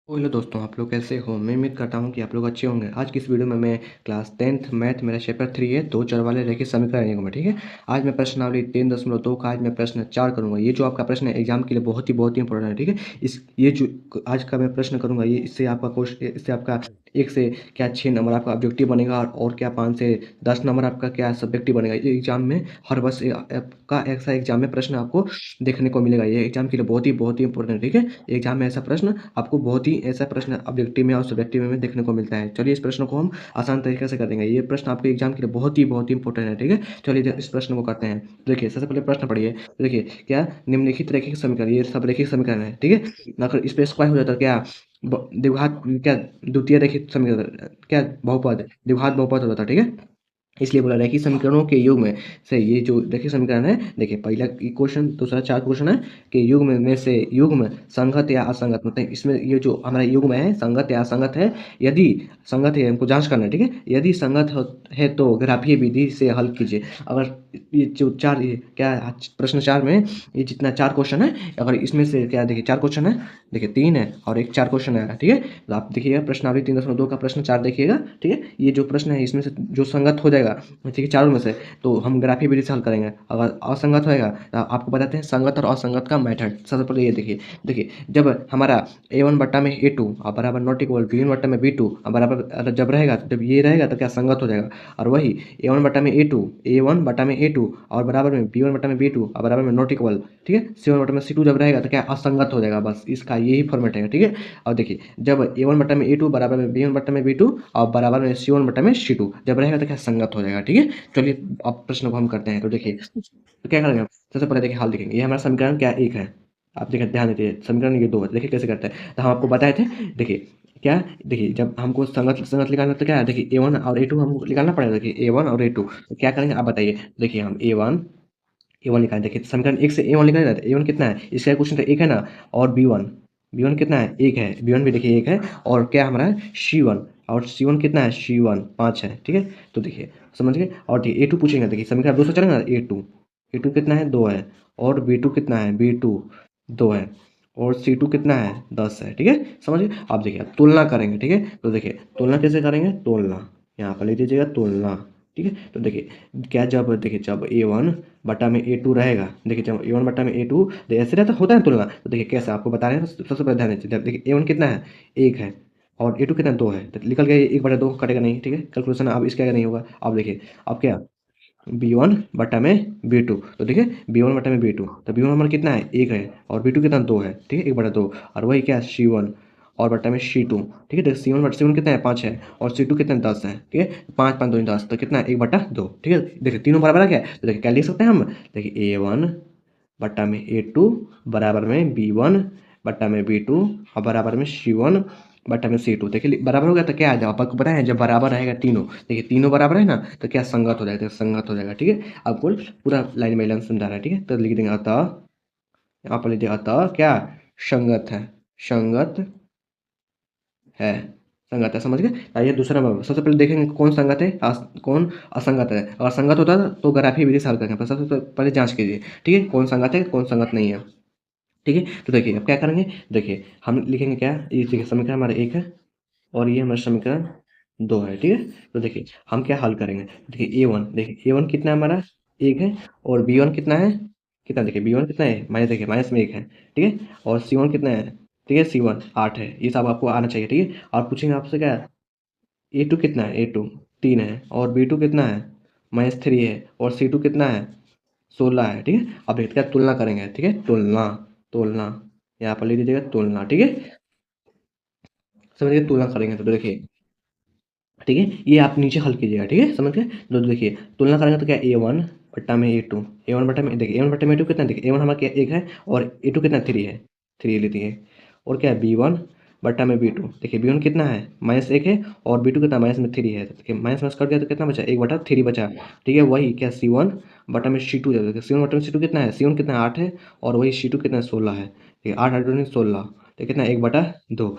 Hello दोस्तों, आप लोग कैसे हो। मैं उम्मीद करता हूँ कि आप लोग अच्छे होंगे। आज की इस वीडियो में मैं क्लास 10th मैथ मेरा चैप्टर 3 है, दो चर वाले रैखिक समीकरण करूँगा। ठीक है, आज मैं प्रश्नावली 3.2 का आज मैं प्रश्न 4 करूँगा। ये जो आपका प्रश्न है एग्जाम के लिए बहुत ही इंपॉर्टेंट है। ठीक है, इस ये जो आज का मैं प्रश्न करूँगा ये इससे आपका क्वेश्चन इससे आपका 1 से क्या 6 नंबर आपका ऑब्जेक्टिव बनेगा और क्या 5 से 10 नंबर आपका क्या सब्जेक्टिव बनेगा। ये एग्जाम में हर वर्ष आपका ऐसा एग्जाम में प्रश्न आपको देखने को मिलेगा। ये एग्जाम के लिए बहुत ही इंपॉर्टेंट है। ठीक है, एग्जाम में ऐसा प्रश्न आपको बहुत ही ऐसा प्रश्न ऑब्जेक्टिव में और सब्जेक्टिव में देखने को मिलता है। चलिए इस प्रश्न को हम आसान तरीके से कर देंगे। ये प्रश्न आपके एग्जाम के लिए बहुत ही इंपॉर्टेंट है। ठीक है, चलिए इस प्रश्न को करते हैं। देखिए सबसे पहले प्रश्न पढ़िए। देखिए क्या निम्नलिखित रैखिक समीकरण, ये सब रैखिक समीकरण है। ठीक है, अगर इस पे स्क्वायर हो जाता है क्या द्विघात क्या द्वितीय रैखिक समीकरण क्या बहुपद द्विघात बहुपद हो जाता है। ठीक है, इसलिए बोला रैखिक समीकरणों के युग में से ये जो रैखिक समीकरण है, देखिए पहला क्वेश्चन दूसरा 4 क्वेश्चन है कि युग्म में से युग्म संगत या असंगत, मतलब इसमें ये जो हमारा युग्म है संगत या असंगत है। यदि संगत है हमको जांच करना है। ठीक है, यदि संगत है तो ग्राफीय विधि से हल कीजिए। अगर ये जो चार क्या प्रश्न 4 में ये जितना 4 क्वेश्चन है, अगर इसमें से क्या देखिए 4 क्वेश्चन है, देखिए 3 है और एक 4 क्वेश्चन है। ठीक है, तो आप देखिएगा प्रश्नावली 3.2 का प्रश्न 4 देखिएगा। ठीक है, ये जो प्रश्न है इसमें से जो संगत हो जाएगा, ठीक है, चारों में से, तो हम ग्राफीय विधि से हल करेंगे। अगर असंगत होएगा तो आपको बताते हैं संगत और असंगत का मेथड। सबसे पहले ये देखिए जब हमारा a1 बट्टा में a2 और बराबर नॉट इक्वल b1 बट्टा में b2 और बराबर जब रहेगा, जब ये रहेगा तो क्या संगत हो जाएगा। और वही a1 बट्टा में a2 और बराबर में b1 बट्टा में b2 और बराबर में नॉट इक्वल, ठीक है, c1 बट्टा में c2 जब रहेगा तो क्या असंगत हो जाएगा। बस इसका यही फॉर्मेट है। ठीक है, और देखिए जब a1 बट्टा में a2 बराबर में b1 बट्टा में b2 और बराबर में c1 बट्टा में c2 जब रहेगा तो क्या संगत हो जाएगा। ठीक है, चलिए अब प्रश्न को हम करते हैं। तो देखिए तो क्या करेंगे, सबसे पहले देखिए हल देखेंगे। ये हमारा समीकरण क्या एक है, आप देखिए ध्यान दीजिए, समीकरण ये 2 है। देखिए कैसे करते हैं, तो हम आपको बताए थे। देखिए क्या, देखिए जब हमको संगत संगत निकालना तो क्या है, देखिए a1 और a2 हमको निकालना पड़ेगा। देखिए a1 और a2 तो क्या करेंगे आप बताइए। देखिए हम a1 निकालें। देखिए समीकरण 1 से a1 निकाले जाते हैं। a1 कितना है, इसका क्वेश्चन तो 1 है ना, और b1 कितना है, 1 है, b1 भी देखिए 1 है, और क्या हमारा है c1, और c1 कितना है, c1 5 है। ठीक है, तो देखिए समझ गए। और देखिए a2 पूछेंगे, देखिए समीकरण 2 से चलेगा ना, a2 कितना है, 2 है, और b2 कितना है, b2 2 है, और c2 कितना है, 10 है। ठीक है, समझ गए। आप देखिए आप तुलना करेंगे। ठीक है, तो देखिए तुलना कैसे करेंगे, तुलना यहाँ पर लिख दीजिएगा तुलना। ठीक है, तो देखिए क्या, जब देखिए जब a1 बटा में a2 रहेगा, देखिए जब a1 बटा में a2 तो ऐसे रहता होता है तुलना। तो देखिए कैसे आपको बता रहे हैं, सबसे पहले ध्यान दीजिए। देखिए a1 कितना है, 1 है, और a2 कितना 2 है, तो निकल गया 1/2 कटेगा नहीं। ठीक है, कैलकुलेशन अब इसका नहीं होगा। अब देखिए अब क्या, b1 बटा में b2, तो देखिए b1 बटा में b2, तो b1 हमारा कितना है, 1 है, और b2 कितना 2 है। ठीक है, 1/2, और वही क्या c1 और बटा में c2। ठीक है, तो c1 कितना है, 5 है, और c2 कितना है, 10 है। ठीक है, 5 5 2 10, तो कितना है, 1/2। ठीक है, देखिए तीनों बराबर है क्या, तो देखिए क्या लिख सकते हैं हम, देखिए a1 बटा में a2 बराबर में b1 बटा में b2 और बराबर में c1 बटा में c2। देखिए बराबर हो गया तो क्या आ जाएगा, आपको पता है जब बराबर रहेगा तीनों, देखिए तीनों बराबर है ना, तो क्या संगत हो जाएगा, तो संगत हो जाएगा। ठीक है, आपको पूरा लाइन बाई लाइन समझा रहा है। ठीक है, तो लिख देंगे अतः, यहाँ पर लिख दिया अतः क्या, संगत है, संगत है, संगत है। समझ गए। आइए दूसरा नंबर, सबसे पहले देखेंगे कौन संगत है, कौन असंगत है। अगर संगत होता है तो ग्राफीय विधि से हल करेंगे, सबसे पहले जांच कीजिए। ठीक है, कौन संगत है कौन संगत नहीं है। ठीक है, तो देखिए अब क्या करेंगे, देखिए हम लिखेंगे क्या, ये देखिए समीकरण हमारा 1 है और ये हमारा समीकरण 2 है। ठीक है, तो देखिए हम क्या हल करेंगे, देखिए a1, देखिए a1 कितना है हमारा, 1 है, और b1 कितना है, कितना देखिए b1 कितना है, माइनस, देखिए माइनस में 1 है। ठीक है, और c1 कितना है, ठीक है c1 8 है। ये सब आपको आना चाहिए। ठीक है, और पूछेंगे आपसे क्या, a2 कितना है, a2 3 है, और b2 कितना है, -3 है, और c2 कितना है, 16 है। ठीक है, अब देखते हैं तुलना करेंगे। ठीक है, तुलना, तुलना यहाँ पर लिख दीजिएगा तुलना। ठीक है, समझिए तुलना करेंगे तो देखिए, ठीक है, ये आप नीचे हल कीजिएगा। ठीक है, समझ गए। तो देखिए तुलना करेंगे तो क्या, a1 बट्टा में a2, a1 बट्टा में, देखिए a1 बट्टा में a2 कितना, देखिए a1 हमारा क्या 1 है, और a2 कितना 3 है, 3 लेती है, और क्या है b1 बट्टा में b2, देखिए b1 कितना है, -1 है, और b2 कितना -3 है, तो देखिए माइनस माइनस कट गया तो कितना बचा, 1/3 बचा। ठीक है, वही क्या c1 बटा में c2, देखिए c1 बटा में c2 कितना है, c1 कितना है 8 है, और वही c2 कितना है 16 है। ठीक है, 8 8 दूनी 16, तो कितना 1/2,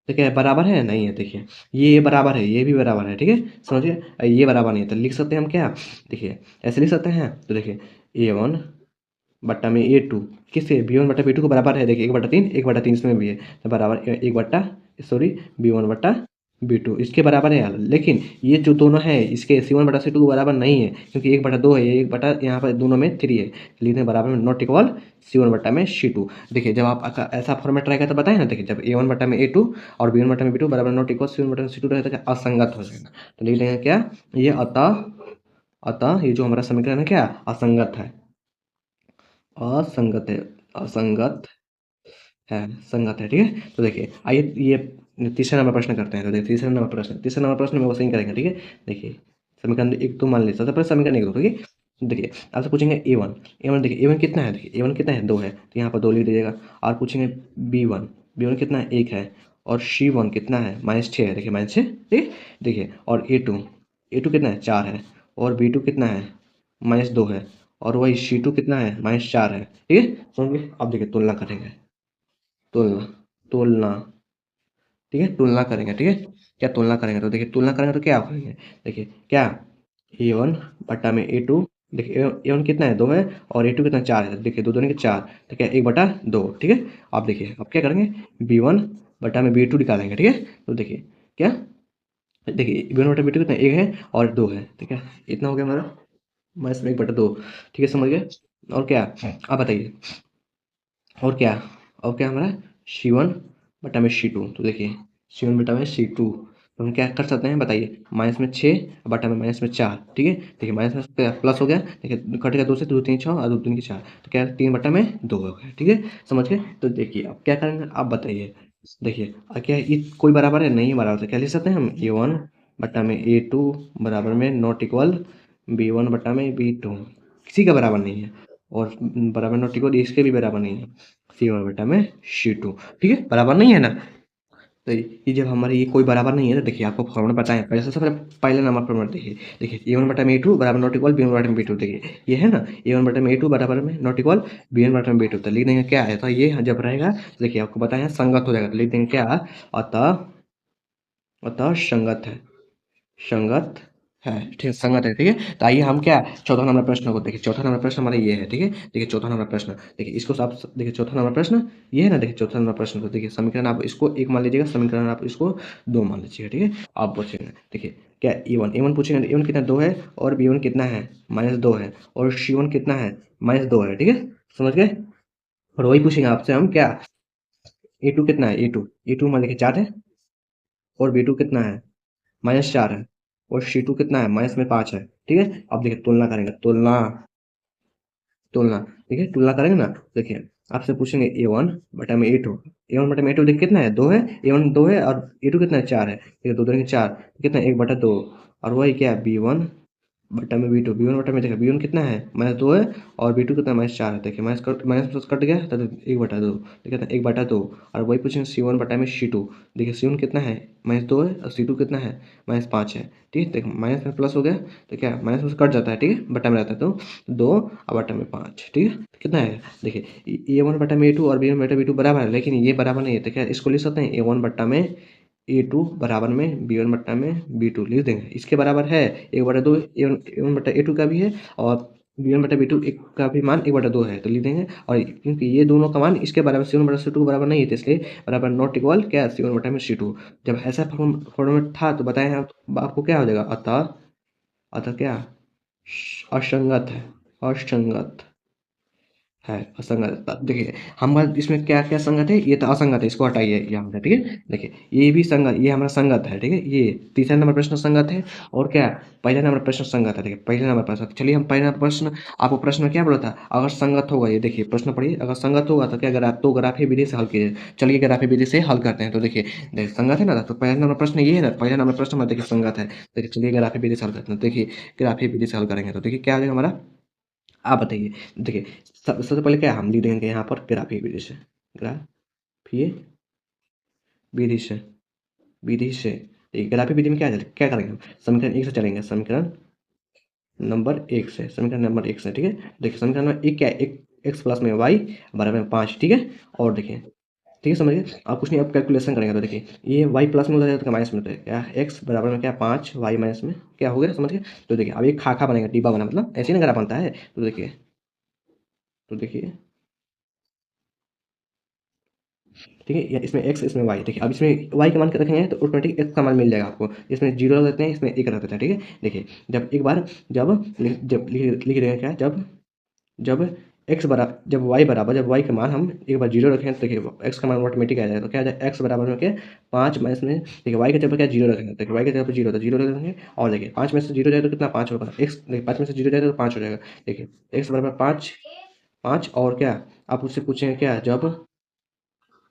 तो क्या है बराबर है, नहीं है। देखिए ये बराबर है, ये भी बराबर है। ठीक है, समझिए ये बराबर नहीं है, तो लिख सकते हैं हम क्या, देखिए ऐसे लिख सकते हैं। तो देखिए a1 बट्टा में a2 किससे, b1 बट्टा b2 को बराबर है, देखिए 1/3, 1/3 इसमें भी है, तो बराबर 1/3 सॉरी B1/B2 इसके बराबर है, लेकिन ये जो दोनों है इसके C1/C2 बराबर नहीं है, क्योंकि 1/2 है, ये 1 बटा यहाँ पर दोनों में 3 है, लिखने बराबर में नॉट इक्वल C1/C2। देखिए जब आप ऐसा फॉर्मेट रहेगा तो बताए ना, देखिए जब A1/A2 और B1/B2 बराबर नॉट इक्वल C1/C2 रहेगा तो असंगत हो जाएगा। तो लिख देंगे क्या, ये अतः अतः ये जो हमारा समीकरण है क्या, असंगत है, असंगत है, असंगत है, संगत है, ठीक है। तो देखिए आइए ये तीसरा नंबर प्रश्न करते हैं। तो देखिए तीसरा नंबर प्रश्न में वो सही करेंगे, ठीक है। देखिए समीकरण एक तो मान लीजिए, सबसे पहले समीकरण एक दो, ठीक है। देखिए आपसे पूछेंगे A1 देखिए A1 कितना है, देखिए A1 कितना है, 2 है, तो यहाँ पर 2 लिख दीजिएगा। और पूछेंगे B1 कितना है, 1 है। और C1 कितना है, -6 है, देखिए -6, ठीक है। देखिए और A2 कितना है, 4 है। और B2 कितना है, -2 है। और वही C2 कितना है, -4 है, ठीक है। समझिए अब देखिए तुलना करेंगे, तुलना तुलना ठीक है, तुलना करेंगे, ठीक है। क्या तुलना करेंगे, तो देखिए तुलना करेंगे तो क्या करेंगे, देखिए क्या A1/A2, देखिए A1 कितना है, 2 है। और A2 कितना, 4 है, देखिए 2 दूनी के 4, तो क्या 1/2, ठीक है। अब देखिए अब क्या करेंगे, B1/B2 निकालेंगे, ठीक है। तो देखिए क्या, देखिए B1/B2 कितना, 1 है और 2 है, ठीक है। इतना हो गया हमारा, -1/2, ठीक है, समझ गए। और क्या, अब बताइए और क्या, और क्या हमारा C1/C2। तो देखिए C1/C2, तो हम क्या कर सकते हैं बताइए, -6/-4, ठीक है। देखिए माइनस में प्लस हो गया, देखिए कटेगा 2 से, 2 3 6 और 2 3 4, तो क्या 3/2 हो गया, ठीक है, समझ गए। तो देखिए अब क्या करेंगे आप बताइए, देखिए क्या ये कोई बराबर है, नहीं बराबर, तो क्या लिख सकते हैं हम, A1/A2 बराबर में नॉट इक्वल B1/B2, किसी का बराबर नहीं है। और बराबर नॉट इक्वल इसके भी बराबर नहीं है, C1/C2, ठीक है, बराबर नहीं है ना। तो ये जब हमारे ये कोई बराबर नहीं है, तो देखिए आपको फॉर्मूला बताएं, पहले सबसे पहले पहले नंबर फॉर्मूला देखिए, A1/A2 बराबर नॉट इक्वल B1/B2, देखिए ये है ना, A1/A2 बराबर में नॉट इक्वल B1/B2, तो लिख देंगे क्या है, तो ये जब रहेगा तो देखिए आपको बताया संगत हो जाएगा, तो लिख देंगे क्या, अतः अतः संगत है, संगत है, ठीक है, संगत है, ठीक है। तो आइए हम क्या, चौथा नंबर प्रश्न को देखिए, चौथा नंबर प्रश्न हमारा ये है, ठीक है। देखिए चौथा नंबर प्रश्न, देखिए इसको आप देखिए, चौथा नंबर प्रश्न ये है ना, देखिए चौथा नंबर प्रश्न, तो देखिए समीकरण आप इसको 1 मान लीजिएगा, समीकरण आप इसको 2 मान लीजिएगा, ठीक है। आप पूछेंगे देखिए क्या, A1 पूछेंगे, A1 कितना, 2 है। और B1 कितना है, -2 है। और C1 कितना है, -2 है, ठीक है, समझ गए। और वही पूछेंगे आपसे हम क्या, A2 कितना है, A2 मान लीजिए 4 है। और B2 कितना है, -4 है। और C2 कितना है, माइनस में 5 है, ठीक है। अब देखिए तुलना करेंगे, तुलना ठीक है, तुलना करेंगे ना, देखिए आपसे पूछेंगे A1/A2 देखिए कितना है, 2 है। A1 2 है और A2 कितना है, 4 है, ठीक है, 2 दूनी के 4, कितना है, 1/2। और वही क्या है, B1/B2 देखिए B1 कितना है, -2 है। और B2 कितना है, -4 है, देखिए माइनस प्लस कट गया, तो 1/2, तो कितना 1/2। और वही पूछेंगे C1/C2, देखिए C1 कितना है, -2 है। और C2 कितना है, -5 है, ठीक है। देखिए माइनस में प्लस हो गया, तो क्या माइनस में कट जाता है, ठीक है, बटा में रहता है, तो 2 और बटा में 5, ठीक है। तो कितना है, देखिए A1/A2 और B1/B2 बराबर है, लेकिन ये बराबर नहीं है, तो क्या इसको लिख सकते हैं, A1/A2 बराबर में B1/B2 लिख देंगे, इसके बराबर है 1/2, A1/A2 का भी है। और B1/B2 एक का भी मान 1/2 है, तो लिख देंगे। और क्योंकि ये दोनों का मान इसके बराबर C1/C2 बराबर नहीं है, तो इसलिए बराबर नॉट इक्वल क्या, C1/C2। जब ऐसा फॉर्मेट था तो बताएं आप, आपको क्या हो जाएगा, अतः अतः क्या, असंगत है, असंगत है, असंगत। देखिए हमारा इसमें क्या क्या संगत है, ये तो असंगत है, इसको हटाइए यहाँ से, ठीक है। देखिए ये भी संगत, ये हमारा संगत है, ठीक है। ये तीसरा नंबर प्रश्न संगत है। और क्या, पहला नंबर प्रश्न संगत है, देखिए पहले नंबर प्रश्न, चलिए हम पहला प्रश्न, आपको प्रश्न में क्या बोला था, अगर संगत होगा, ये देखिए प्रश्न पढ़िए, अगर संगत होगा तो क्या, ग्राफ तो ग्राफी विधि से हल कीजिए। चलिए ग्राफी विधि से हल करते हैं। तो देखिए संगत है ना, तो पहला नंबर प्रश्न ये है ना, पहला नंबर प्रश्न में देखिए संगत है। देखिए चलिए ग्राफी विधि से हल करते हैं, देखिए ग्राफी विधि से हल करेंगे तो देखिए क्या हो जाएगा हमारा, आप बताइए। देखिए सबसे पहले क्या हम लिख देंगे यहाँ पर, ग्राफी विधि से, ग्राफी विधि से, विधि से, देखिए ग्राफी विधि में क्या करेंगे हम, समीकरण 1 से चलेंगे, समीकरण नंबर एक से, ठीक है। देखिए समीकरण नंबर 1 क्या है, एक एक्स प्लस में वाई बराबर में 5, ठीक है। और देखिए ठीक है, समझिए आप कुछ नहीं, आप कैलकुलेशन करेंगे, तो देखिए ये वाई प्लस में हो जाएगा तो माइनस में होता है, क्या एक्स बराबर में क्या 5, वाई माइनस में क्या हो गया, समझ गए। तो देखिए अब ये खाखा बनेगा, डिब्बा बना, मतलब ऐसे ही ना ग्राफ बनता है। तो देखिए ठीक है, या इसमें एक्स इसमें वाई। देखिए अब इसमें वाई का मान रखेंगे तो ऑटोमेटिक एक्स का मान मिल जाएगा आपको। इसमें जीरो रख देते हैं, इसमें एक रख देते हैं। ठीक है, देखिए जब एक बार जब लिख रहे हैं क्या, जब एक्स बराबर जब वाई का मान हम एक बार जीरो रखें तो देखिए एक्स का मान ऑटोमेटिक आ जाएगा। तो क्या आ जाएगा, एक्स बराबर में क्या 5 में इसमें देखिए वाई की जगह क्या जीरो रखेंगे। देखिए वाई की जगह पर जीरो था, जीरो रखेंगे और देखिए 5 में से जीरो जाए तो कितना 5 होगा। एक्स देखिए 5 में से जीरो जाए तो 5 हो जाएगा। देखिए एक्स बराबर 5, 5 और क्या आप उससे पूछेंगे क्या, जब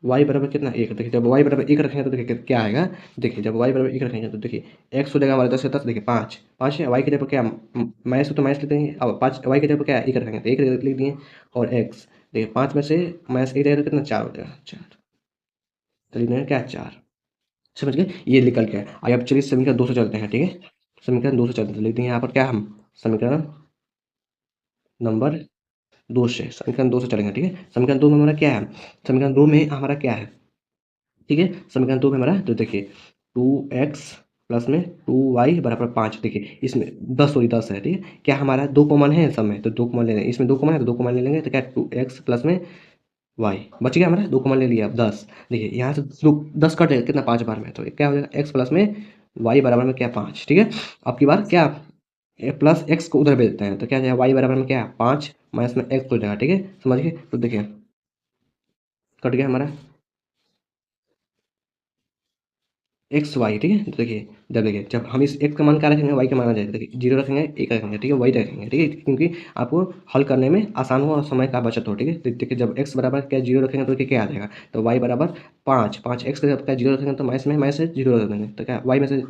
वाई बराबर कितना 1। देखिए जब वाई बराबर 1 रखेंगे तो देखिए क्या आएगा। देखिए जब वाई बराबर 1 रखेंगे तो देखिए एक्स हो जाएगा हमारे 10 से 10, देखिए 5 5 है। वाई की जगह क्या माइनस तो माइनस लेते हैं, अब 5 वाई की जगह क्या 1 रखेंगे तो 1 लिख दिए। और एक्स देखिए 5 में से माइनस 1 जाएगा तो कितना 4 हो जाएगा, 4 तो लिख देंगे क्या 4। समझ गए, ये निकल गया। आइए अब चलिए समीकरण 2 से चलते हैं। ठीक है, समीकरण 2 से चलते हैं, लिख देंगे यहाँ पर क्या हम समीकरण नंबर 2 से, समीकरण 2 से चलेंगे। ठीक है, समीकरण 2 में हमारा क्या है, समीकरण 2 में हमारा क्या है। ठीक है, समीकरण 2 में हमारा तो देखिए 2x प्लस में 2y बराबर 5। देखिए इसमें 10 सॉरी 10 है। ठीक है, क्या हमारा 2 कॉमन है सब में, तो 2 कॉमन ले लेंगे। इसमें 2 कॉमन है तो 2 कॉमन ले लेंगे, तो क्या 2x प्लस में y बच गया हमारा, 2 कॉमन ले लिया। अब 10 देखिए यहाँ से 10 कट जाएगा कितना 5 बार में, तो क्या हो जाएगा x प्लस में y बराबर में क्या 5। ठीक है, अब की बार क्या प्लस x को उधर भेज देते हैं तो क्या जाएगा y बराबर में क्या 5 माइनस में x हो जाएगा। ठीक है, समझ गए, तो देखिए कट गया हमारा एक्स वाई। ठीक है, तो देखिए जब हम इस एक्स का मान क्या रखेंगे, वाई का मान आ जाएगा। देखिए जीरो रखेंगे, एक रखेंगे, ठीक है, वाई रखेंगे। ठीक है, क्योंकि आपको हल करने में आसान हो और समय का बचत हो। ठीक है, तो देखिए जब एक्स बराबर क्या जीरो रखेंगे तो क्या आ जाएगा, तो वाई बराबर 5 5 एक्स का क्या जीरो रखेंगे तो माइनस से जीरो रख देंगे, तो क्या वाई में से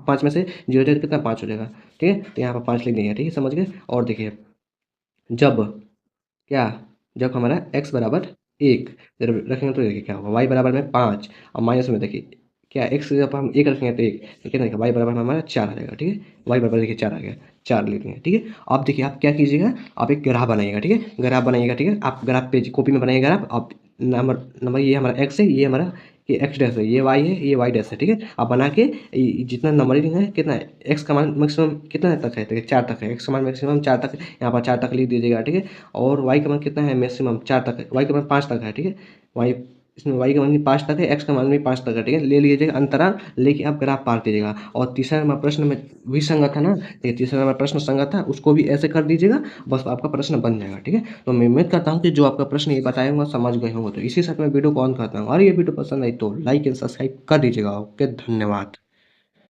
5 में से जीरो जाएगा कितना 5 हो जाएगा। ठीक है, तो यहाँ पर 5 लिख देंगे। ठीक है, समझ गए, और देखिए जब क्या जब हमारा x बराबर 1 जब रखेंगे तो देखिए क्या होगा, y बराबर में 5 और माइनस में देखिए क्या x जब हम 1 रखेंगे तो 1 तो क्या देखिए y बराबर में हमारा 4 आ जाएगा। ठीक है, y बराबर देखिए 4 आ गया, 4 लिख देंगे। ठीक है, अब देखिए आप क्या कीजिएगा, आप एक ग्राफ बनाइएगा। ठीक है, ग्राफ बनाइएगा। ठीक है, आप ग्राफ पेज कॉपी में बनाइएगा ग्राफ। आप नंबर नंबर ये हमारा x है, ये हमारा ये एक्स डैश है, ये वाई है, ये वाई डैश है। ठीक है, आप बना के जितना नंबरिंग है कितना है, एक्स का मान मैक्सिमम कितना तक है, देखिए 4 तक है। एक्स का मान मैक्सिमम 4 तक है, यहाँ पर 4 तक लिख दीजिएगा। ठीक है, और वाई का मान कितना है, मैक्सिमम 4 तक है, वाई का मान 5 तक है। ठीक है, वाई इसमें वाई का मान भी 5 तक है, एक्स का मान भी 5 तक है। ठीक है, ले लीजिएगा अंतराल लेके आप ग्राफ पार कीजिएगा। और तीसरा नंबर प्रश्न में भी संगत है ना, ये तीसरा नंबर प्रश्न संगत है, उसको भी ऐसे कर दीजिएगा, बस आपका प्रश्न बन जाएगा। ठीक है, तो मैं उम्मीद करता हूँ कि जो आपका प्रश्न ये बताया होगा समझ गए होंगे। तो इसी साथ मैं वीडियो को ऑन करता हूँ, और ये वीडियो पसंद आई तो लाइक एंड सब्सक्राइब कर दीजिएगा। ओके, धन्यवाद।